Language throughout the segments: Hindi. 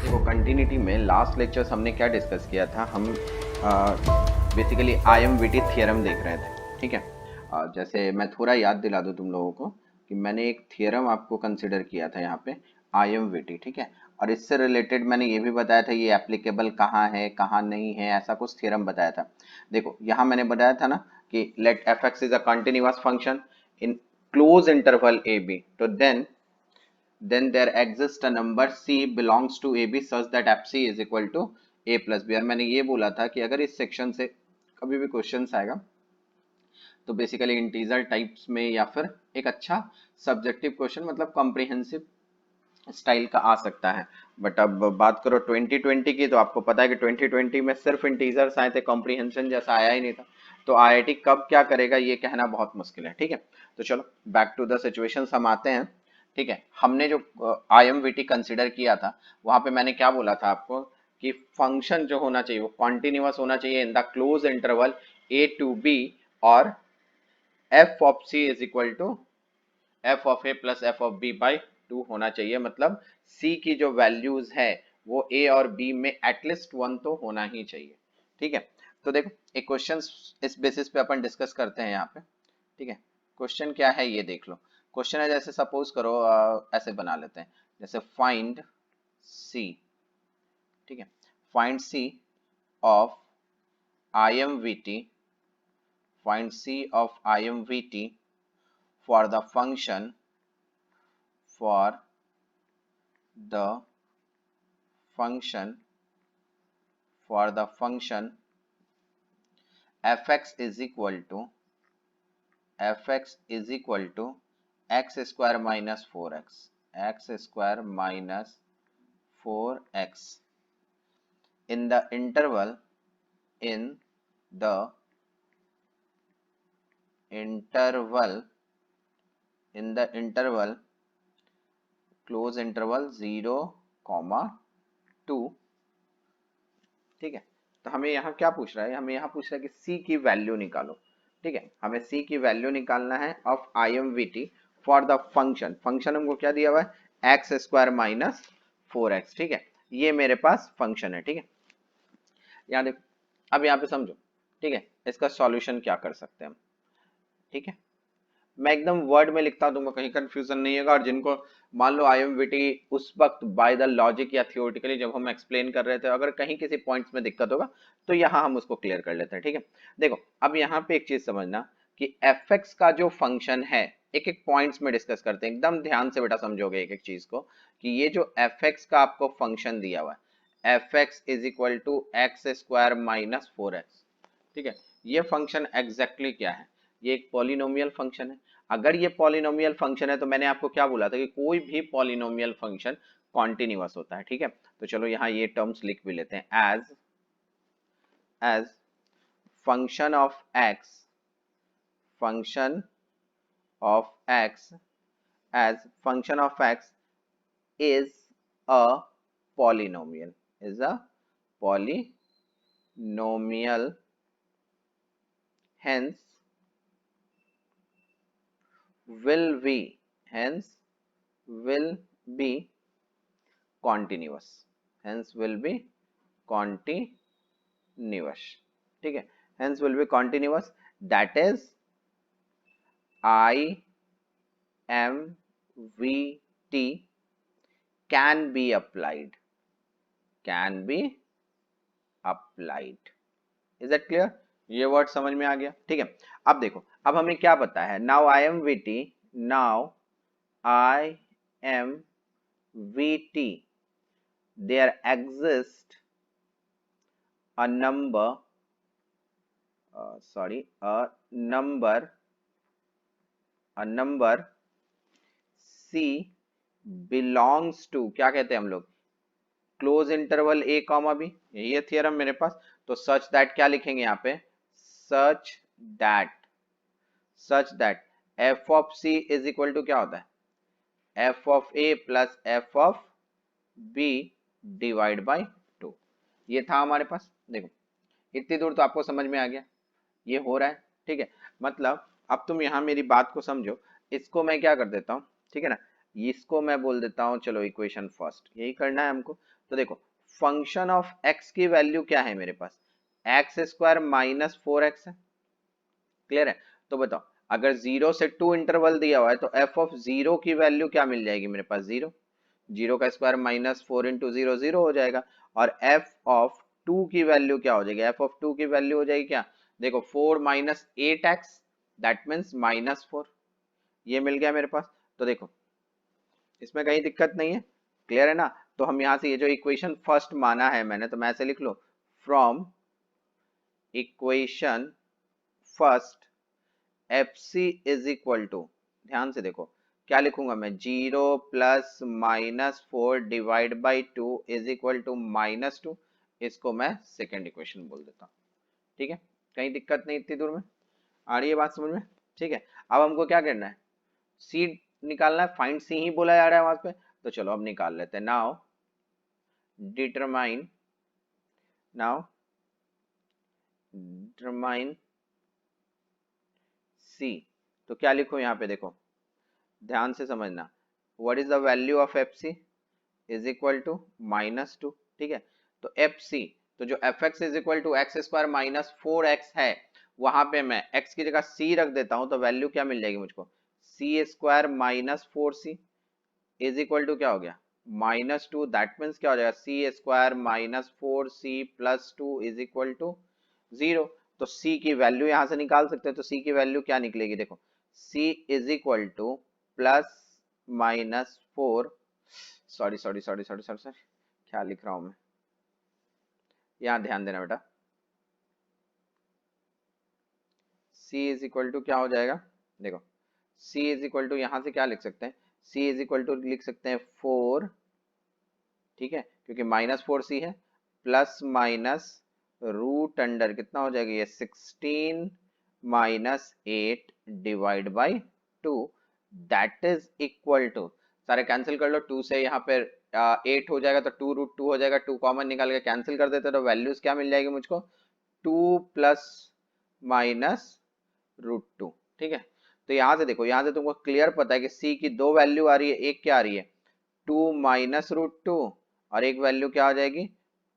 देखो कंटिन्यूटी में लास्ट लेक्चर्स हमने क्या डिस्कस किया था, हम बेसिकली आईएमवीटी थ्योरम देख रहे थे। ठीक है, जैसे मैं थोड़ा याद दिला दूं तुम लोगों को कि मैंने एक थ्योरम आपको कंसिडर किया था यहाँ पे आईएमवीटी। ठीक है, और इससे रिलेटेड मैंने ये भी बताया था ये एप्लीकेबल कहाँ है कहाँ नहीं है, ऐसा कुछ थ्योरम बताया था। देखो यहाँ मैंने बताया था ना कि let F x is a continuous function in close interval A B, तो then there exists a number c belongs to ab such that fc is equal to a plus b। और मैंने ये बोला था कि अगर इस सेक्शन से कभी भी क्वेश्चन आएगा तो बेसिकली इंटीजर टाइप्स में या फिर एक अच्छा सब्जेक्टिव क्वेश्चन मतलब कॉम्प्रिहेंसिव स्टाइल का आ सकता है। बट अब बात करो 2020 की, तो आपको पता है कि 2020 में सिर्फ इंटीजर्स आए थे, कॉम्प्रिहेंशन जैसा आया ही नहीं था। तो आईआईटी कब क्या करेगा ये कहना बहुत मुश्किल है। ठीक है, तो चलो बैक टू द सिचुएशन हम आते हैं। ठीक है, हमने जो आईएमवीटी कंसिडर किया था वहां पे मैंने क्या बोला था आपको कि फंक्शन जो होना चाहिए वो कॉन्टिन्यूअस होना चाहिए in the close interval a to b, और f of c is equal to f of a plus f of b by 2 होना चाहिए। मतलब सी की जो वैल्यूज है वो ए और बी में एटलीस्ट 1 तो होना ही चाहिए। ठीक है, तो देखो एक क्वेश्चन इस बेसिस पे अपन डिस्कस करते हैं यहाँ पे। ठीक है, क्वेश्चन क्या है ये देख लो। क्वेश्चन है जैसे सपोज करो ऐसे बना लेते हैं, जैसे फाइंड सी। ठीक है, find C of IMVT, find C of IMVT for the function for the function for the function fx is equal to x square minus 4x, x square minus 4x in the interval the interval close interval 0, 2। ठीक है, तो हमें यहाँ क्या पूछ रहा है, हमें यहाँ पूछ रहा है कि c की वैल्यू निकालो। ठीक है, हमें c की वैल्यू निकालना है of IMVT for the function. Function हमको क्या दिया हुआ है, एक्स स्क्वायर माइनस 4x। ठीक है, ये मेरे पास फंक्शन है। ठीक है, यहाँ देखो, अब यहाँ पे समझो। ठीक है, इसका सॉल्यूशन क्या कर सकते हैं हम। ठीक है, मैं एकदम वर्ड में लिखता हूं, तुमको कहीं कंफ्यूजन नहीं होगा। और जिनको मान लो आईएमवीटी उस वक्त बाय द लॉजिक या थियोरेटिकली जब हम एक्सप्लेन कर रहे थे, अगर कहीं किसी पॉइंट्स में दिक्कत होगा तो यहाँ हम उसको क्लियर कर लेते हैं। ठीक है, देखो अब यहाँ पे एक चीज समझना कि एफ एक्स का जो फंक्शन है, एक एक पॉइंट्स में डिस्कस करते हैं, एकदम ध्यान से बेटा समझोगे एक एक चीज को कि ये जो एफ एक्स का आपको फंक्शन दिया हुआ है F x is equal to X square minus 4x। ठीक है, ये फंक्शन एग्जैक्टली क्या है, ये एक पॉलिनोमियल फंक्शन है। अगर ये पॉलिनोमियल फंक्शन है तो मैंने आपको क्या बोला था कि कोई भी पॉलिनोमियल फंक्शन कॉन्टिन्यूअस होता है। ठीक है, तो चलो यहाँ ये टर्म्स लिख भी लेते हैं, as function of X, function of X, as function of x is a polynomial, is a polynomial, hence will be hence will be continuous, hence will be continuous। ठीक है, hence will be continuous, that is IMVT can be applied, is that clear। ये वर्ड समझ में आ गया। ठीक है, अब देखो अब हमें क्या पता है, now IMVT, now IMVT there exists a number a number c belongs to, क्या कहते हैं हम लोग, close interval a comma B, यही है थियरम मेरे पास। तो सच दैट क्या लिखेंगे यहाँ पे, such that f of c is equal to क्या होता है, f of a plus f of b divide by 2। ये था हमारे पास। देखो इतनी दूर तो आपको समझ में आ गया, ये हो रहा है। ठीक है, मतलब अब तुम यहाँ मेरी बात को समझो, इसको मैं क्या कर देता हूँ, ठीक है ना, इसको मैं बोल देता हूं, चलो इक्वेशन फर्स्ट, यही करना है हमको। तो देखो फंक्शन ऑफ एक्स की वैल्यू क्या है मेरे पास, एक्स स्क्वायर माइनस 4x है, क्लियर है। तो बताओ अगर 0 से 2 इंटरवल दिया हुआ है तो एफ ऑफ 0 की वैल्यू क्या मिल जाएगी मेरे पास, 0, 0 का स्क्वायर माइनस 4 × 0 0 हो जाएगा। और एफ ऑफ 2 की वैल्यू क्या हो जाएगी, एफ ऑफ 2 की वैल्यू हो जाएगी क्या, देखो 4 माइनस 8x, दैट मीन्स -4, ये मिल गया मेरे पास। तो देखो इसमें कहीं दिक्कत नहीं है, क्लियर है ना। तो हम यहाँ से ये जो इक्वेशन फर्स्ट माना है मैंने, तो मैं ऐसे लिख लो, from equation first f C is equal to, ध्यान से देखो क्या लिखूंगा मैं, 0 plus -4 divide by 2 is equal to -2, इसको मैं सेकेंड इक्वेशन बोल देता हूँ, ठीक है। कहीं दिक्कत नहीं, इतनी दूर में आ रही है बात समझ में, ठीक है। अब हमको क्या करना है, सी निकालना है, फाइंड सी ही बोला जा रहा है वहां पे, तो चलो अब निकाल लेते हैं। Now determine, now determine C, तो क्या लिखो यहाँ पे, देखो ध्यान से समझना, what is the value of F C is equal to -2, ठीक है। तो एफ सी, तो जो F x is equal to X square minus 4x है, वहां पे मैं x की जगह c रख देता हूं, तो वैल्यू क्या मिल जाएगी मुझको, c square -4c is equal to क्या हो गया, -2, दैट मीन्स क्या हो जाएगा, c square -4c plus 2 is equal to 0। तो c की वैल्यू यहां से निकाल सकते हैं, तो c की वैल्यू क्या निकलेगी, देखो c is equal two plus -4, sorry sorry sorry sorry sorry sorry, क्या लिख रहा हूं मैं, यहाँ ध्यान देना बेटा, c इज इक्वल टू क्या हो जाएगा, देखो c इज इक्वल टू यहाँ से क्या लिख सकते हैं, c इज इक्वल टू लिख सकते हैं 4, ठीक है, क्योंकि -4c है, प्लस माइनस रूट अंडर कितना हो जाएगा ये 16 -8 divide by 2, that is equal to, सारे कैंसिल कर लो, 2 से यहाँ पे 8 हो जाएगा, तो 2√2 हो जाएगा, 2 कॉमन निकाल के कैंसिल कर देते, तो वैल्यूज क्या मिल जाएगी मुझको, 2 प्लस -√2, ठीक है। तो यहाँ से देखो, यहाँ से तुमको क्लियर पता है कि c की दो वैल्यू आ रही है, एक क्या आ रही है 2 -√2, और एक वैल्यू क्या हो जाएगी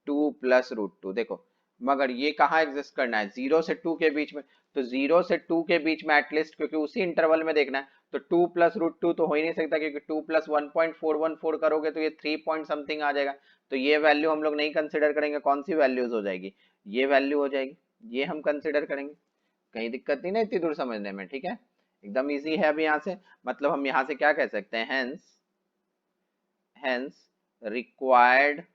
2 प्लस √2, देखो मगर ये कहाँ एग्जिस्ट करना है, 0 से 2 के बीच में, तो 0 से 2 के बीच में एटलीस्ट, क्योंकि उसी इंटरवल में देखना है, तो 2 प्लस √2 तो हो ही नहीं सकता, क्योंकि 2 प्लस 1.414 करोगे तो ये 3 पॉइंट समथिंग आ जाएगा, तो ये वैल्यू हम लोग नहीं कंसिडर करेंगे, कौन सी वैल्यूज हो जाएगी, ये वैल्यू हो जाएगी, ये हम कंसिडर करेंगे। कहीं दिक्कत नहीं ना इतनी दूर समझने में, ठीक है, एकदम इजी है। अभी यहाँ से मतलब हम यहाँ से क्या कह सकते हैं, hence required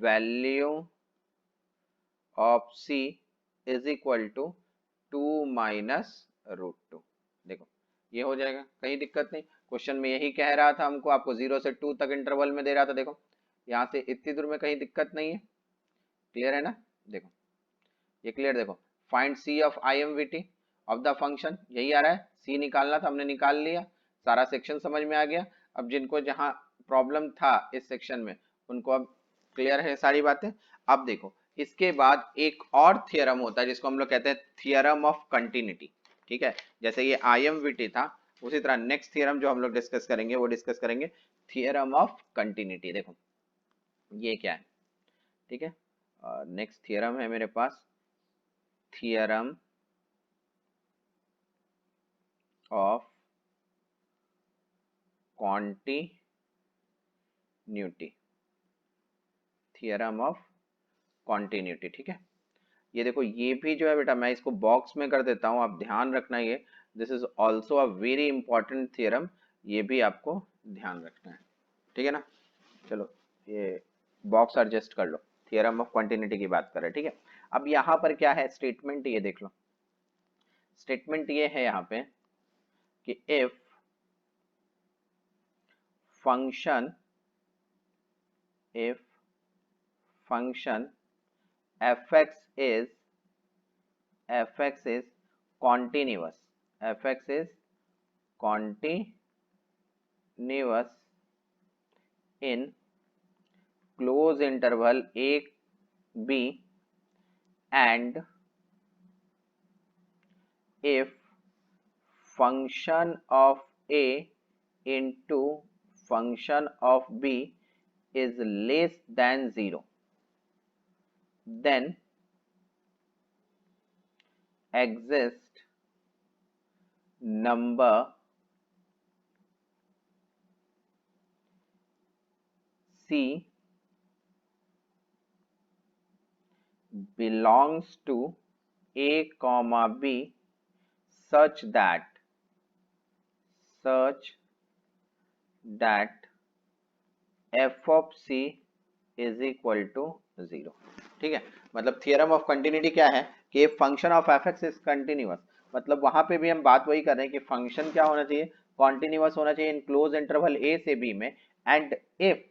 value of c is equal to 2 minus √2, देखो ये हो जाएगा, कहीं दिक्कत नहीं। क्वेश्चन में यही कह रहा था हमको, आपको 0 से 2 तक इंटरवल में दे रहा था, देखो यहाँ से इतनी दूर में कहीं दिक्कत नहीं है, क्लियर है ना। देखो ये क्लियर, देखो find C of IMVT of the function, यही आ रहा है, सी निकालना था, हमने निकाल लिया, सारा सेक्शन समझ में आ गया। अब जिनको जहां प्रॉब्लम था इस सेक्शन में, उनको अब क्लियर है सारी बातें। अब देखो इसके बाद एक और थियरम होता है जिसको हम लोग कहते हैं थियरम ऑफ कंटिन्यूटी, ठीक है। जैसे ये IMVT था, उसी तरह नेक्स्ट थियरम जो हम लोग डिस्कस करेंगे वो डिस्कस करेंगे थियरम ऑफ कंटिन्यूटी। देखो ये क्या है, ठीक है, नेक्स्ट थियरम है मेरे पास, theorem of continuity, theorem of continuity, ठीक है। ये देखो ये भी जो है बेटा, मैं इसको बॉक्स में कर देता हूं, आप ध्यान रखना, ये this is also a very important theorem, ये भी आपको ध्यान रखना है, ठीक है ना। चलो ये बॉक्स एडजस्ट कर लो, थियरम ऑफ कॉन्टिन्यूटी की बात कर रहे हैं, ठीक है। अब यहाँ पर क्या है स्टेटमेंट, ये देख लो, स्टेटमेंट ये है यहाँ पे कि if function, if function fx is continuous, fx is continuous in close interval a b, and if function of A into function of B is less than 0, then exist number C belongs to A comma B such that f of c is equal to 0। ठीक है, मतलब थियरम ऑफ कंटिन्यूटी क्या है कि function of F x is continuous, मतलब वहां पे भी हम बात वही कर रहे हैं कि फंक्शन क्या होना चाहिए, कॉन्टिन्यूअस होना चाहिए इन क्लोज इंटरवल ए से बी में, एंड इफ,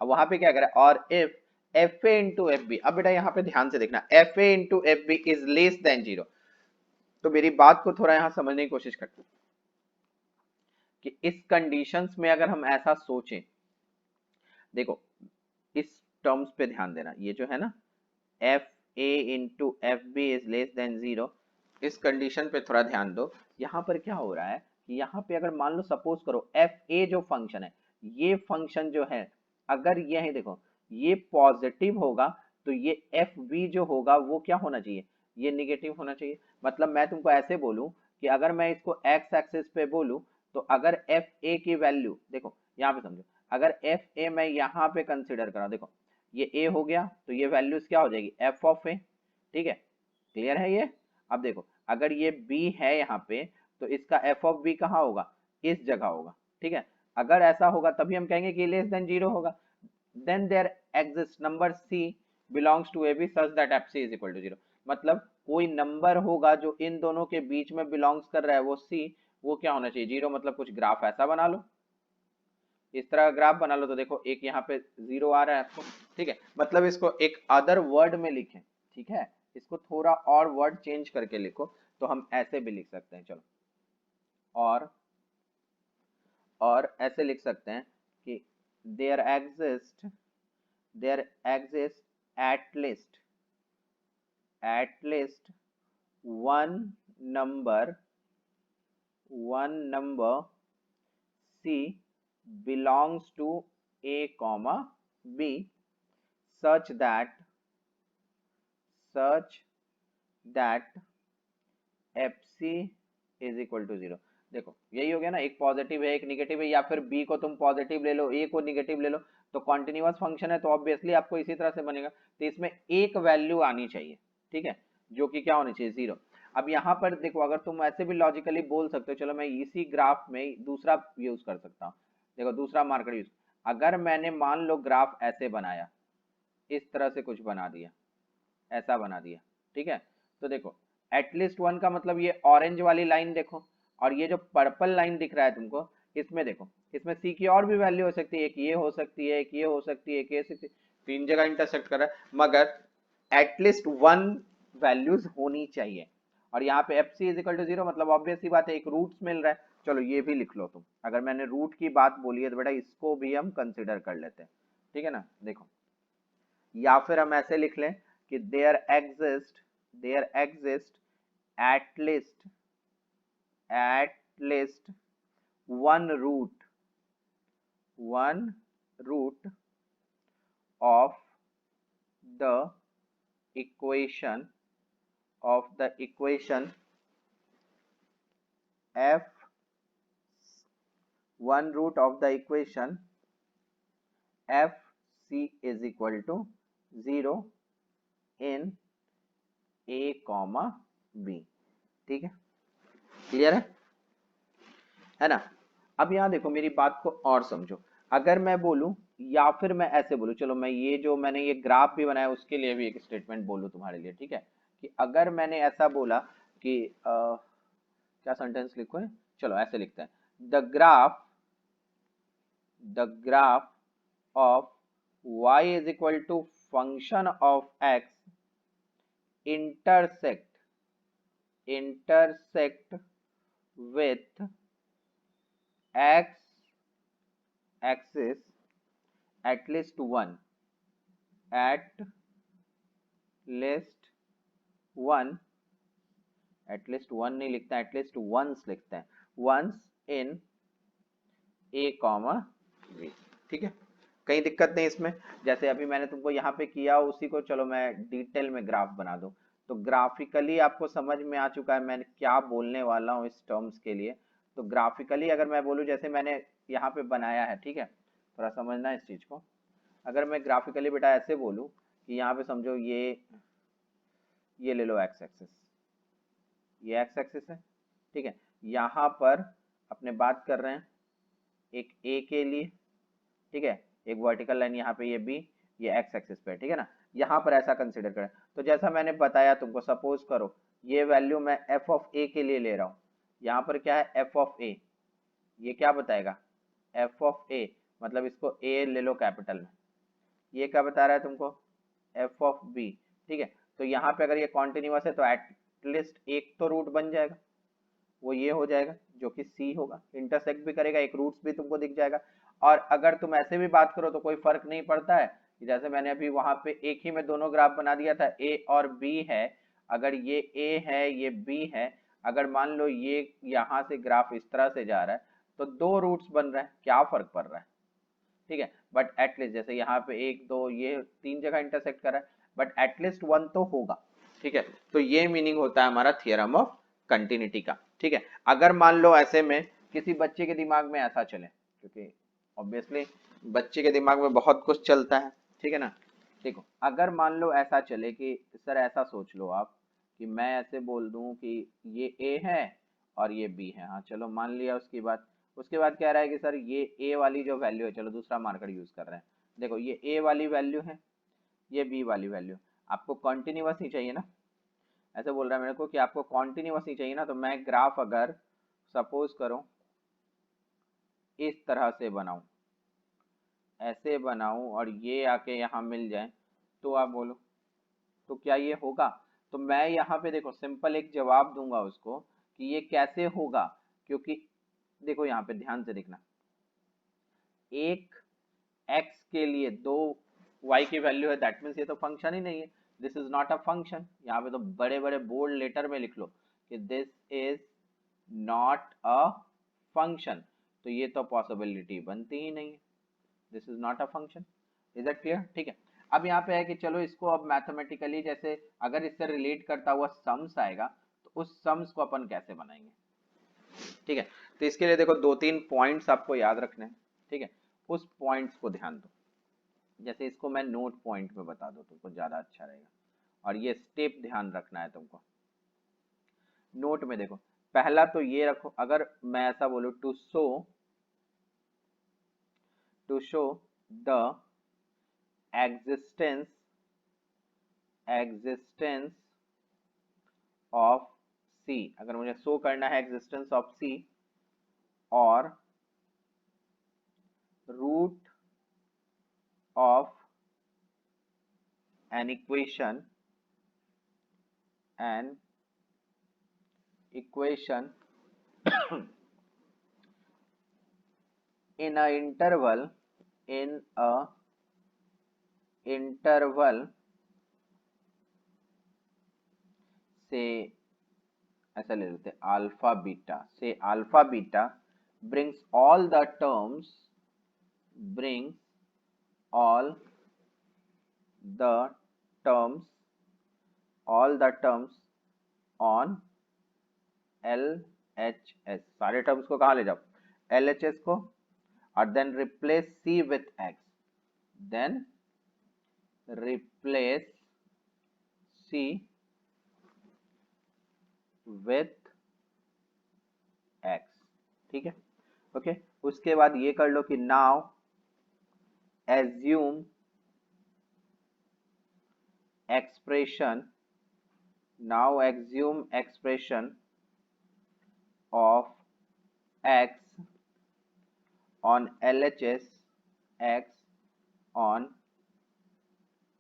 अब वहां पे क्या करें, और if f a into f b, अब बेटा यहाँ पे ध्यान से देखना, f a into f b is less than 0। तो मेरी बात को थोड़ा यहाँ समझने की कोशिश करते हैं कि इस कंडीशंस में अगर हम ऐसा सोचें, देखो इस टर्म्स पे ध्यान देना, ये जो है ना f a into f b is less than 0, इस कंडीशन पे थोड़ा ध्यान दो। यहाँ पर क्या हो रहा है कि यहाँ पे अगर मान लो सपोज करो एफ ए जो फंक्शन है, ये फंक्शन जो है अगर ये है, देखो ये पॉजिटिव होगा तो ये एफ बी जो होगा वो क्या होना चाहिए, ये निगेटिव होना चाहिए। मतलब मैं तुमको ऐसे बोलूं कि अगर मैं इसको एक्स एक्सिस पे बोलूं तो अगर एफ ए की वैल्यू, देखो यहाँ पे समझो, अगर एफ ए मैं यहाँ पे कंसिडर करा, देखो ये ए हो गया तो ये वैल्यूज क्या हो जाएगी, एफ ऑफ ए। ठीक है, क्लियर है ये। अब देखो अगर ये बी है यहाँ पे तो इसका एफ ऑफ बी कहाँ होगा, इस जगह होगा। ठीक है, अगर ऐसा होगा तभी हम कहेंगे कि लेस देन 0 होगा। Then there exist number c belongs to a b such that f C is equal to 0, मतलब कोई नंबर होगा जो इन दोनों के बीच में बिलोंग्स कर रहा है वो सी, वो क्या होना चाहिए 0। मतलब कुछ ग्राफ ऐसा बना लो, इस तरह ग्राफ बना लो, तो देखो एक यहाँ पे 0 आ रहा है आपको। ठीक है, मतलब इसको एक अदर वर्ड में लिखें, ठीक है, इसको थोड़ा और वर्ड चेंज करके लिखो तो हम ऐसे भी लिख सकते हैं, चलो और ऐसे लिख सकते हैं कि there exist at least one number C belongs to A comma B such that FC is equal to 0। देखो यही हो गया ना, एक पॉजिटिव है एक निगेटिव है, या फिर B को तुम पॉजिटिव ले लो A को निगेटिव ले लो, तो कॉन्टिन्यूअस फंक्शन है तो ऑब्वियसली आपको इसी तरह से बनेगा। तो इसमें एक वैल्यू आनी चाहिए, ठीक है, जो कि क्या होनी चाहिए, 0। अब यहाँ पर देखो अगर तुम ऐसे भी लॉजिकली बोल सकते हो, चलो मैं इसी ग्राफ में दूसरा यूज कर सकता हूँ, देखो दूसरा मार्कर यूज, अगर मैंने मान लो ग्राफ ऐसे बनाया, इस तरह से कुछ बना दिया, ऐसा बना दिया, ठीक है, तो देखो एटलीस्ट वन का मतलब ये ऑरेंज वाली लाइन देखो, और ये जो पर्पल लाइन दिख रहा है तुमको, इसमें देखो, इसमें सी की और भी वैल्यू हो सकती है, एक ये हो सकती है, एक ये हो सकती है, एक ये हो सकती है, तीन जगह इंटरसेक्ट कर रहा है, मगर एटलीस्ट वन वैल्यूज होनी चाहिए। और यहाँ पे f C is equal to 0, मतलब ऑब्वियस सी बात है, एक रूट्स मिल रहा है। चलो ये भी लिख लो तुम, अगर मैंने रूट की बात बोली है तो बेटा इसको भी हम कंसिडर कर लेते हैं, ठीक है ना। देखो या फिर हम ऐसे लिख लें कि there exist at least one root of the equation f, one root of the equation f c is equal to 0 in a comma b। ठीक है, क्लियर है ना। अब यहाँ देखो मेरी बात को और समझो, अगर मैं बोलूं या फिर मैं ऐसे बोलूं, चलो मैं ये जो मैंने ये ग्राफ भी बनाया उसके लिए भी एक स्टेटमेंट बोलूं तुम्हारे लिए, ठीक है, कि अगर मैंने ऐसा बोला कि क्या सेंटेंस लिखो है, चलो ऐसे लिखते हैं, the graph of y is equal to function of x intersect with x axis at least one नहीं लिखता, एटलीस्ट वंस लिखते हैं, once in a comma b. ठीक है, कहीं दिक्कत नहीं इसमें। जैसे अभी मैंने तुमको यहाँ पे किया, उसी को चलो मैं डिटेल में ग्राफ बना दूं, तो ग्राफिकली आपको समझ में आ चुका है मैं क्या बोलने वाला हूँ इस टर्म्स के लिए। तो ग्राफिकली अगर मैं बोलूँ, जैसे मैंने यहाँ पे बनाया है, ठीक है, थोड़ा समझना इस चीज को। अगर मैं ग्राफिकली बेटा ऐसे बोलूँ कि यहाँ पे समझो ये ले लो एक्स एक्सिस, ये एक्स एक्सिस है, ठीक है। यहाँ पर अपने बात कर रहे हैं एक ए के लिए, ठीक है, एक वर्टिकल लाइन यहाँ पे ये बी, ये एक्स एक्सिस पे, ठीक है ना। यहाँ पर ऐसा कंसिडर करें, तो जैसा मैंने बताया तुमको, सपोज करो ये वैल्यू मैं एफ ऑफ ए के लिए ले रहा हूँ। यहाँ पर क्या है, एफ ऑफ ए, ये क्या बताएगा, एफ ऑफ ए, मतलब इसको ए ले लो कैपिटल में, ये क्या बता रहा है तुमको, एफ ऑफ बी, ठीक है। तो यहाँ पे अगर ये कॉन्टिन्यूअस है तो एटलीस्ट एक तो रूट बन जाएगा, वो ये हो जाएगा जो कि सी होगा, इंटरसेक्ट भी करेगा, एक रूट्स भी तुमको दिख जाएगा। और अगर तुम ऐसे भी बात करो तो कोई फर्क नहीं पड़ता है, जैसे मैंने अभी वहां पे एक ही में दोनों ग्राफ बना दिया था, ए और बी है। अगर ये ए है ये बी है, अगर मान लो ये यहाँ से ग्राफ इस तरह से जा रहा है तो दो रूट्स बन रहा है, क्या फर्क पड़ रहा है, ठीक है। बट एटलीस्ट जैसे यहाँ पे एक दो ये तीन जगह इंटरसेक्ट कर रहा है, बट एटलीस्ट वन तो होगा, ठीक है। तो ये मीनिंग होता है हमारा थियरम ऑफ कंटिन्यूटी का, ठीक है। अगर मान लो ऐसे में किसी बच्चे के दिमाग में ऐसा चले, क्योंकि ऑब्वियसली बच्चे के दिमाग में बहुत कुछ चलता है, ठीक है ना। देखो अगर मान लो ऐसा चले कि सर ऐसा सोच लो आप कि मैं ऐसे बोल दूं कि ये ए है और ये बी है, हाँ चलो मान लिया। उसके बाद कह रहा है कि सर ये ए वाली जो वैल्यू है, चलो दूसरा मार्कर यूज कर रहे हैं, देखो ये ए वाली वैल्यू है, ये बी वाली वैल्यू, आपको कॉन्टिन्यूअस ही चाहिए ना। ऐसे बोल रहा है मेरे को कि आपको कॉन्टिन्यूअस ही चाहिए ना, तो मैं ग्राफ अगर सपोज करो इस तरह से बनाऊं, ऐसे बनाऊं और ये आके यहाँ मिल जाए, तो आप बोलो तो क्या ये होगा। तो मैं यहाँ पे देखो सिंपल एक जवाब दूंगा उसको कि ये कैसे होगा, क्योंकि देखो यहाँ पे ध्यान से देखना, एक x के लिए दो y की वैल्यू है, दैट मीन्स ये तो फंक्शन ही नहीं है, this is not a function. यहाँ पे तो बड़े बड़े बोल्ड लेटर में लिख लो कि this is not a function, तो ये तो पॉसिबिलिटी बनती ही नहीं है, this is not a function. Is that clear, ठीक है। अब यहाँ पे है कि चलो इसको अब मैथमेटिकली, जैसे अगर इससे रिलेट करता हुआ सम्स आएगा तो उस सम्स को अपन कैसे बनाएंगे, ठीक है। तो इसके लिए देखो दो तीन पॉइंट्स आपको याद रखने हैं, ठीक है। उस पॉइंट्स को ध्यान दो, जैसे इसको मैं नोट पॉइंट में बता दूं तुमको ज्यादा अच्छा रहेगा, और ये स्टेप ध्यान रखना है तुमको। नोट में देखो पहला तो ये रखो, अगर मैं ऐसा बोलूं to show the existence of c, अगर मुझे शो करना है एग्जिस्टेंस ऑफ सी और root of an equation in a interval से ऐसा ले लेते अल्फा बीटा, से alpha beta brings all the terms on LHS, सारे टर्म्स को कहाँ ले जाओ, LHS को, और then replace C with X, then replace C with X, ठीक है, ओके। उसके बाद ये कर लो कि now assume expression of X on LHS, X on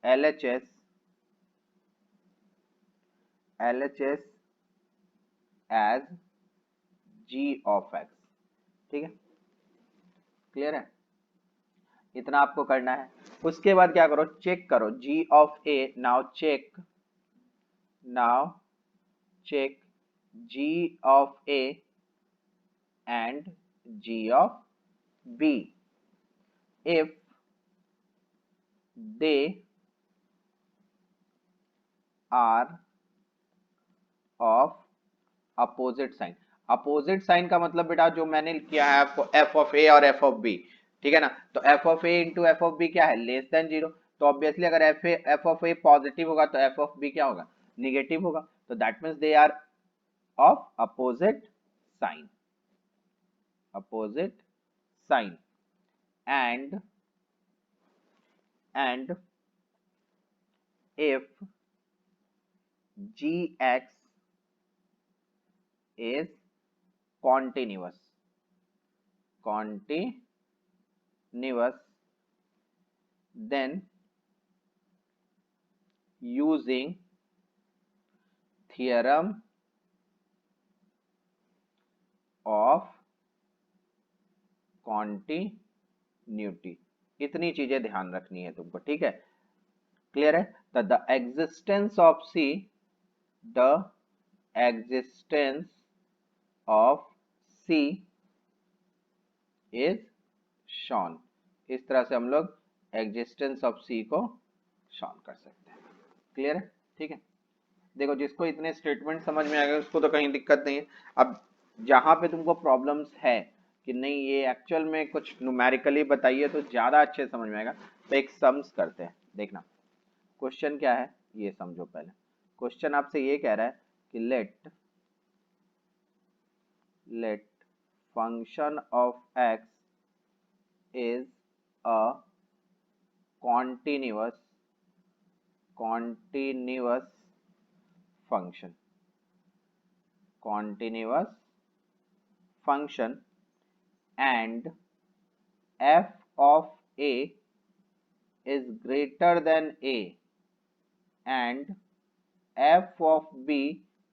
LHS as G of X, ठीक है, क्लियर है, इतना आपको करना है। उसके बाद क्या करो, चेक करो G of A, now check G of A and g of b if they are of opposite sign. Opposite sign का मतलब बेटा जो मैंने किया है आपको एफ ऑफ ए और एफ ऑफ बी, ठीक है ना। तो f of a into f of b क्या है, लेस देन जीरो। तो ऑब्वियसली अगर एफ ऑफ ए पॉजिटिव होगा तो एफ ऑफ बी क्या होगा, निगेटिव होगा। तो that means they are of opposite sign, opposite sign and if gx is continuous then using theorem of continuity, इतनी चीजें ध्यान रखनी है तुमको, ठीक है, क्लियर है। तो the existence of c is shown. इस तरह से हम लोग एग्जिस्टेंस ऑफ सी को शॉन कर सकते हैं, क्लियर है, ठीक है। देखो जिसको इतने स्टेटमेंट समझ में आ गए उसको तो कहीं दिक्कत नहीं है। अब जहां पे तुमको प्रॉब्लम्स है कि नहीं ये एक्चुअल में कुछ न्यूमेरिकली बताइए तो ज्यादा अच्छे समझ में आएगा, तो एक सम्स करते हैं। देखना क्वेश्चन क्या है ये समझो। पहले क्वेश्चन आपसे ये कह रहा है कि let function of x is a continuous function and f of a is greater than a and f of b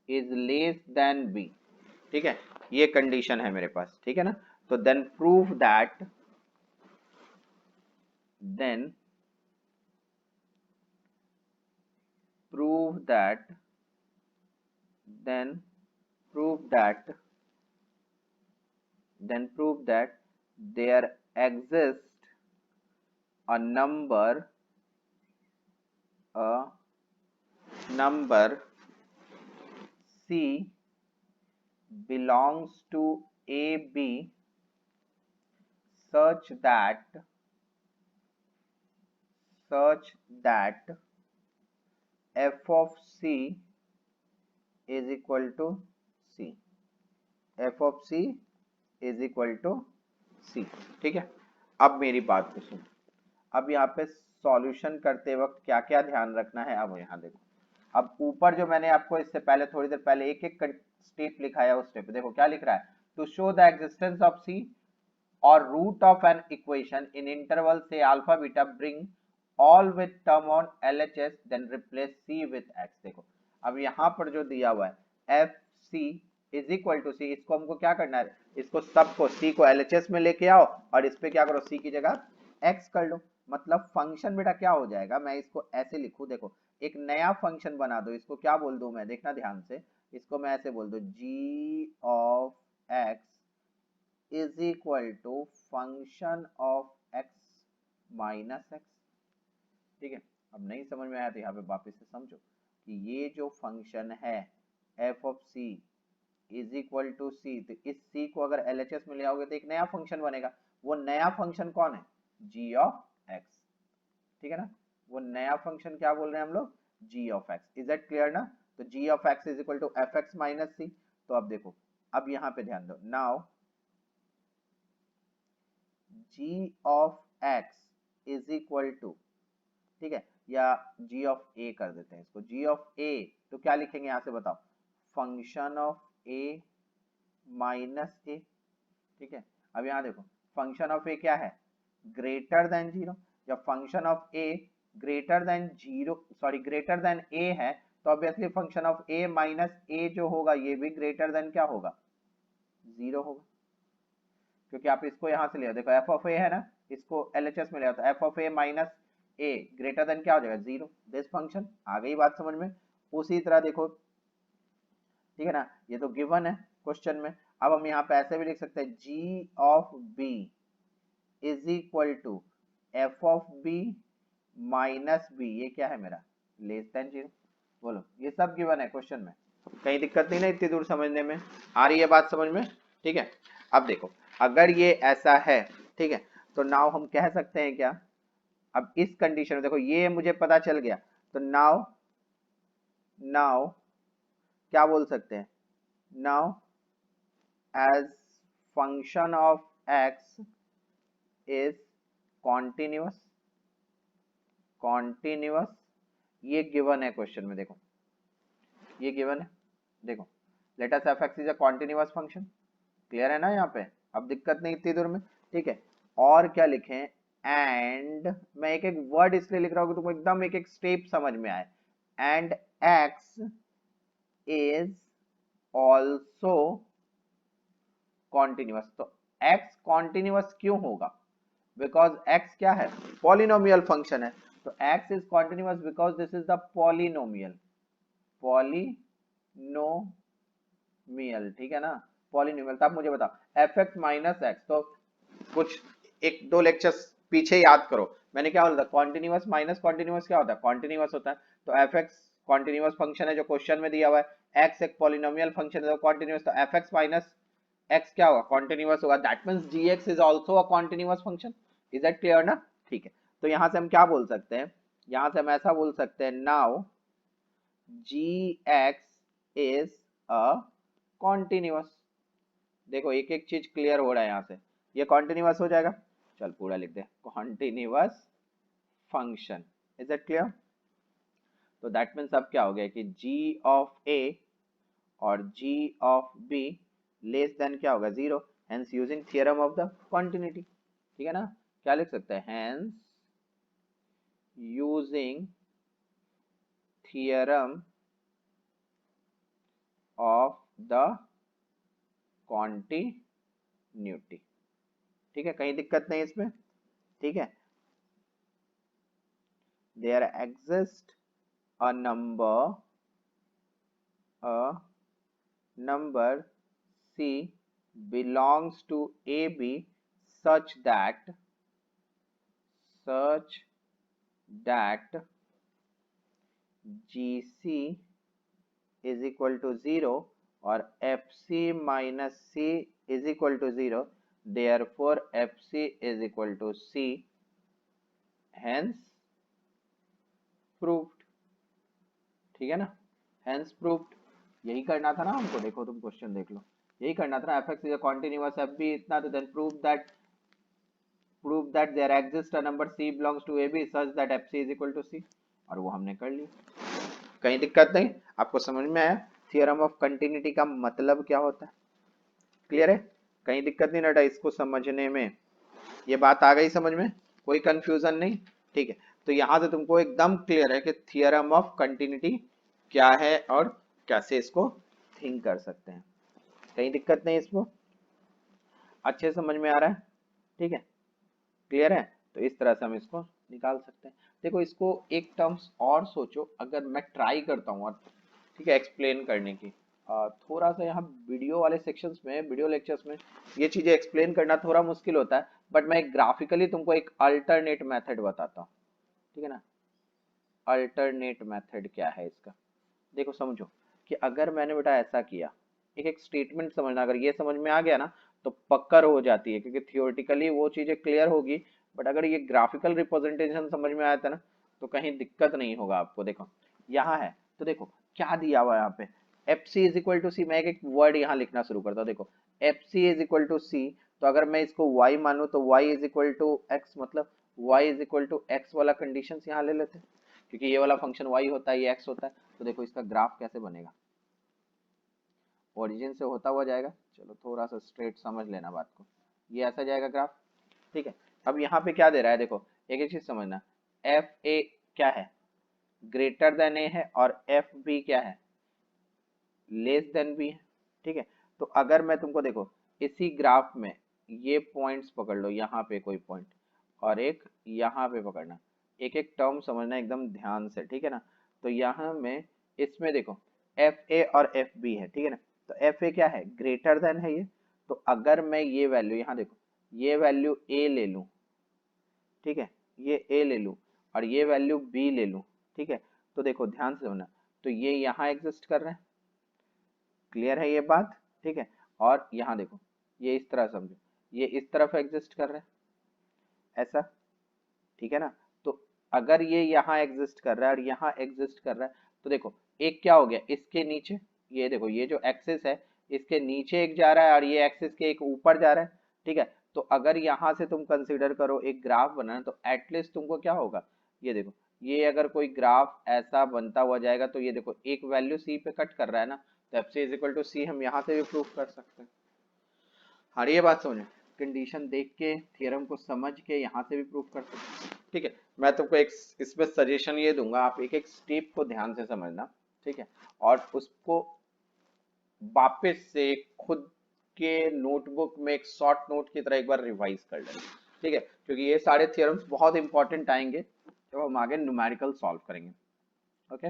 is less than b, ठीक है, ये कंडीशन है मेरे पास, ठीक है ना। तो then prove that there exists a number C belongs to AB such that f of C is equal to C, f of C is equal to C, ठीक है। अब मेरी बात को सुन, अब यहाँ पे सॉल्यूशन करते वक्त क्या क्या ध्यान रखना है। अब यहाँ देखो, अब ऊपर जो मैंने आपको इससे पहले थोड़ी देर पहले एक एक स्टेप लिखा है, उस स्टेप देखो क्या लिख रहा है, to show the existence of c और root of an equation in interval से alpha beta bring all with term on LHS then replace c with x. देखो अब यहाँ पर जो दिया हुआ है f C is equal to c, इसको हमको क्या करना है, इसको सबको सी को एलएचएस में लेके आओ और इस पे क्या करो, सी की जगह एक्स कर लो। मतलब फंक्शन बेटा क्या हो जाएगा, मैं इसको ऐसे लिखूं, देखो एक नया फंक्शन बना दो, इसको क्या बोल दूं मैं, देखना ध्यान से, इसको मैं ऐसे बोल दूं g of x is equal to function of x minus x, ठीक है। अब नहीं समझ में आया तो यहाँ पे वापस से समझो कि ये जो फंक्शन है f of c is equal to c, तो इस सी को अगर एलएचएस में ले आओगे तो एक नया फंक्शन बनेगा। वो नया फंक्शन कौन है, जी ऑफ एक्स, ठीक है ना। वो नया फंक्शन क्या बोल रहे हैं हम लोग, g of x. Is that clear ना। तो g of x is equal to f x minus c. तो अब देखो, अब यहाँ पे ध्यान दो, now g of x is equal to, ठीक है, या जी ऑफ ए कर देते हैं इसको, जी ऑफ ए तो क्या लिखेंगे यहाँ से बताओ, फंक्शन ऑफ ए माइनस ए, ठीक है। अब यहाँ देखो फंक्शन ऑफ ए क्या है, ग्रेटर देन जीरो, जब function of a greater than zero sorry greater than a है तो obviously function of a minus a जो होगा ये भी ग्रेटर देन क्या होगा, जीरो होगा, क्योंकि आप इसको यहां से ले आओ, देखो एफ ऑफ ए है ना, इसको एलएचएस में ले आओ तो f of a minus A greater then क्या हो जाएगा, जीरो। दिस फंक्शन, आ गई बात समझ में। उसी तरह देखो, ठीक है ना, ये तो गिवन है क्वेश्चन में। अब हम यहाँ पे ऐसे भी लिख सकते हैं g of b is equal to f of b minus b, ये क्या है मेरा, लेस देन 0। बोलो, ये सब गिवन है क्वेश्चन में, कहीं दिक्कत नहीं ना इतनी दूर समझने में, आ रही है बात समझ में? ठीक है, अब देखो अगर ये ऐसा है, ठीक है, तो नाउ हम कह सकते हैं क्या, अब इस कंडीशन में देखो ये मुझे पता चल गया, तो नाउ नाउ क्या बोल सकते हैं, now as function of x is continuous, continuous, ये गिवन है क्वेश्चन में, देखो ये गिवन है, देखो let us f x is a continuous function, clear है ना यहाँ पे, अब दिक्कत नहीं इतनी दूर में, ठीक है। और क्या लिखें, एंड मैं एक एक वर्ड इसलिए लिख रहा हूँ कि तुमको एकदम एक एक स्टेप समझ में आए, and x is also continuous, तो एक्स कॉन्टिन्यूअस क्यों होगा, बिकॉज एक्स क्या है, पॉलिनोमियल फंक्शन है, तो x is continuous because this is the polynomial, polynomial, ठीक है ना, पॉलिनोमियल। तब मुझे बताओ एफ एक्स माइनस एक्स, तो कुछ एक दो लेक्चर्स पीछे याद करो, मैंने क्या बोला था, कॉन्टिन्यूअस माइनस कॉन्टिन्यूअस क्या होता है, कॉन्टिन्यूअस होता है, तो एफ एक्स कॉन्टिन्यूअस फंक्शन है जो क्वेश्चन में दिया हुआ है, एक्स एक पॉलिनोमियल फंक्शन है तो कॉन्टिन्यूअस, तो एफ एक्स माइनस एक्स क्या होगा, कॉन्टिन्यूअस होगा, that means g x is also a continuous function, is that clear ना? ठीक है, तो यहां से हम क्या बोल सकते हैं, यहां से हम ऐसा बोल सकते हैं, now g x is a continuous, देखो एक एक चीज क्लियर हो रहा है यहाँ से, ये कॉन्टिन्यूअस हो जाएगा, चल पूरा लिख दे, continuous function, is that clear? तो दैट मीन्स अब क्या हो गया कि g ऑफ a और g of b less than क्या होगा, 0, hence using theorem of the continuity, ठीक है ना, क्या लिख सकते हैं, hence using theorem of the continuity, ठीक है, कहीं दिक्कत नहीं इसमें, ठीक है। There exist a number C belongs to AB such that GC is equal to 0 और FC minus C is equal to 0, therefore FC is equal to C, hence proved, ठीक है ना, hence proved, यही करना था ना हमको, देखो तुम क्वेश्चन देख लो, यही करना था ना, f x is a continuous, f b इतना, तो then prove that there exists a number C belongs to AB such that FC is equal to C, और वो हमने कर लिया, कहीं दिक्कत नहीं, आपको समझ में आया थियरम ऑफ कंटिन्यूटी का मतलब क्या होता है, क्लियर है, कहीं दिक्कत नहीं बेटा इसको समझने में, ये बात आ गई समझ में, कोई कंफ्यूजन नहीं, ठीक है, तो यहां से तुमको एकदम क्लियर है कि थियरम ऑफ कंटिन्यूटी क्या है और कैसे इसको थिंक कर सकते हैं, कहीं दिक्कत नहीं, इसको अच्छे समझ में आ रहा है, ठीक है, क्लियर है, तो इस तरह से हम इसको निकाल सकते हैं। देखो इसको एक टर्म्स और सोचो, अगर मैं ट्राई करता हूँ और ठीक है एक्सप्लेन करने की, थोड़ा सा यहाँ वीडियो वाले सेक्शंस में, वीडियो लेक्चर्स में ये चीजें एक्सप्लेन करना थोड़ा मुश्किल होता है, बट मैं ग्राफिकली तुमको एक अल्टरनेट मेथड बताता हूँ, ठीक है ना, अल्टरनेट मेथड क्या है इसका, देखो समझो कि अगर मैंने बेटा ऐसा किया, एक एक स्टेटमेंट समझना, अगर ये समझ में आ गया ना तो पक्कर हो जाती है, क्योंकि थियोरेटिकली वो चीजें क्लियर होगी, बट अगर ये ग्राफिकल रिप्रेजेंटेशन समझ में आया था ना तो कहीं दिक्कत नहीं होगा आपको। देखो यहाँ है, तो देखो क्या दिया हुआ है यहाँ पे, f C is equal to c, मैं एक एक वर्ड यहाँ लिखना शुरू करता हूँ, देखो f C is equal to c, तो अगर मैं इसको y मानूं तो y is equal to x, मतलब y is equal to x वाला कंडीशन यहाँ ले लेते हैं, क्योंकि ये वाला फंक्शन y होता है, ये x होता है, तो देखो इसका ग्राफ कैसे बनेगा, ओरिजिन से होता हुआ जाएगा, चलो थोड़ा सा स्ट्रेट समझ लेना बात को, ये ऐसा जाएगा ग्राफ, ठीक है। अब यहाँ पे क्या दे रहा है, देखो एक एक चीज समझना, एफ ए क्या है, ग्रेटर देन ए है, और एफ बी क्या है, लेस देन बी है, ठीक है। तो अगर मैं तुमको देखो इसी ग्राफ में ये पॉइंट्स पकड़ लो, यहाँ पे कोई पॉइंट और एक यहाँ पे पकड़ना, एक एक टर्म समझना एकदम ध्यान से, ठीक है ना, तो यहाँ में इसमें देखो एफ ए और एफ बी है, ठीक है ना, तो एफ ए क्या है, ग्रेटर देन है ये। तो अगर मैं ये वैल्यू, यहाँ देखो, ये वैल्यू ए ले लूं, ठीक है, ये ए ले लूं और ये वैल्यू बी ले लूं, ठीक है, तो देखो ध्यान से होना, तो ये यहाँ एग्जिस्ट कर रहे हैं, क्लियर है ये बात, ठीक है। और यहाँ देखो, ये इस तरह समझो, ये इस तरफ एग्जिस्ट कर रहे हैं ऐसा, ठीक है ना। तो अगर ये यहाँ एग्जिस्ट कर रहा है और यहाँ एग्जिस्ट कर रहा है, तो देखो एक क्या हो गया, इसके नीचे, ये देखो ये जो एक्सिस है इसके नीचे एक जा रहा है और ये एक्सिस के एक ऊपर जा रहा है, ठीक है। तो अगर यहाँ से तुम कंसीडर करो एक ग्राफ बनाना, तो एटलीस्ट तुमको क्या होगा, ये देखो, ये अगर कोई ग्राफ ऐसा बनता हुआ जाएगा, तो ये देखो एक वैल्यू सी पे कट कर रहा है ना, तो F C is equal to c हम यहाँ से भी प्रूव कर सकते हैं। हाँ ये बात समझो, कंडीशन देख के थियरम को समझ के यहाँ से भी प्रूव कर सकते हैं, ठीक है। मैं तुमको एक इसमें सजेशन ये दूंगा, आप एक एक स्टेप को ध्यान से समझना, ठीक है, और उसको वापस से खुद के नोटबुक में एक शॉर्ट नोट की तरह एक बार रिवाइज कर लेना, ठीक है, क्योंकि ये सारे थियरम्स बहुत इंपॉर्टेंट आएंगे जब हम आगे न्यूमेरिकल सॉल्व करेंगे। ओके।